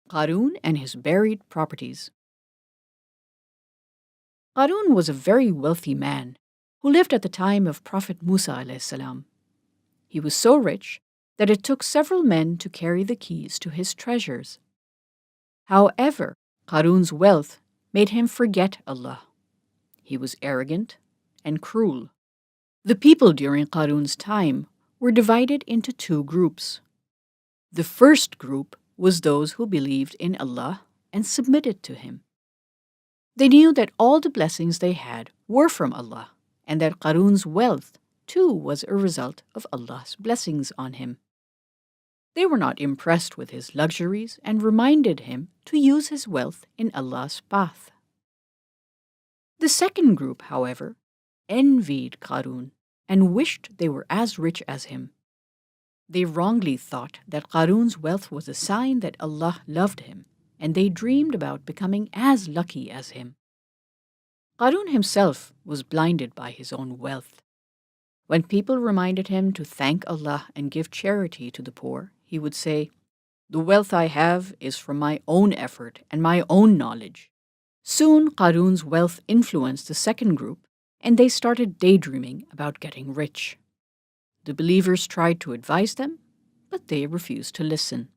Qarun and his buried properties. Qarun was a very wealthy man who lived at the time of Prophet Musa alayhis salam. He was so rich that it took several men to carry the keys to his treasures. However, Qarun's wealth made him forget Allah. He was arrogant and cruel. The people during Qarun's time were divided into two groups. The first group was those who believed in Allah and submitted to Him. They knew that all the blessings they had were from Allah and that Qarun's wealth too was a result of Allah's blessings on him. They were not impressed with his luxuries and reminded him to use his wealth in Allah's path. The second group, however, envied Qarun and wished they were as rich as him. They wrongly thought that Qarun's wealth was a sign that Allah loved him, and they dreamed about becoming as lucky as him. Qarun himself was blinded by his own wealth. When people reminded him to thank Allah and give charity to the poor, he would say, "The wealth I have is from my own effort and my own knowledge." Soon Qarun's wealth influenced the second group, and they started daydreaming about getting rich. The believers tried to advise them, but they refused to listen.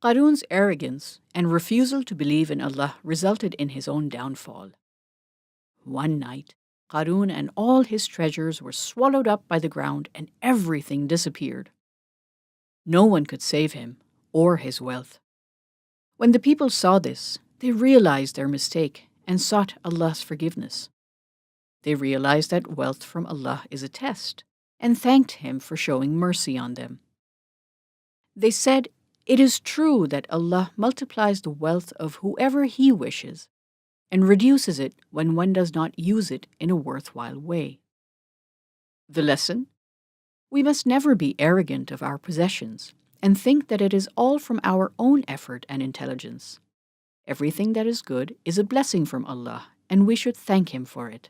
Qarun's arrogance and refusal to believe in Allah resulted in his own downfall. One night, Qarun and all his treasures were swallowed up by the ground and everything disappeared. No one could save him or his wealth. When the people saw this, they realized their mistake and sought Allah's forgiveness. They realized that wealth from Allah is a test and thanked Him for showing mercy on them. They said, "It is true that Allah multiplies the wealth of whoever He wishes and reduces it when one does not use it in a worthwhile way." The lesson? We must never be arrogant of our possessions and think that it is all from our own effort and intelligence. Everything that is good is a blessing from Allah, and we should thank Him for it.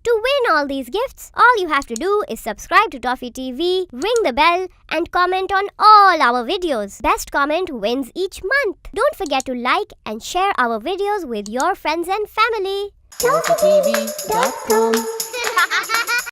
To win all these gifts, all you have to do is subscribe to Toffee TV, ring the bell, and comment on all our videos. Best comment wins each month. Don't forget to like and share our videos with your friends and family. ToffeeTV.com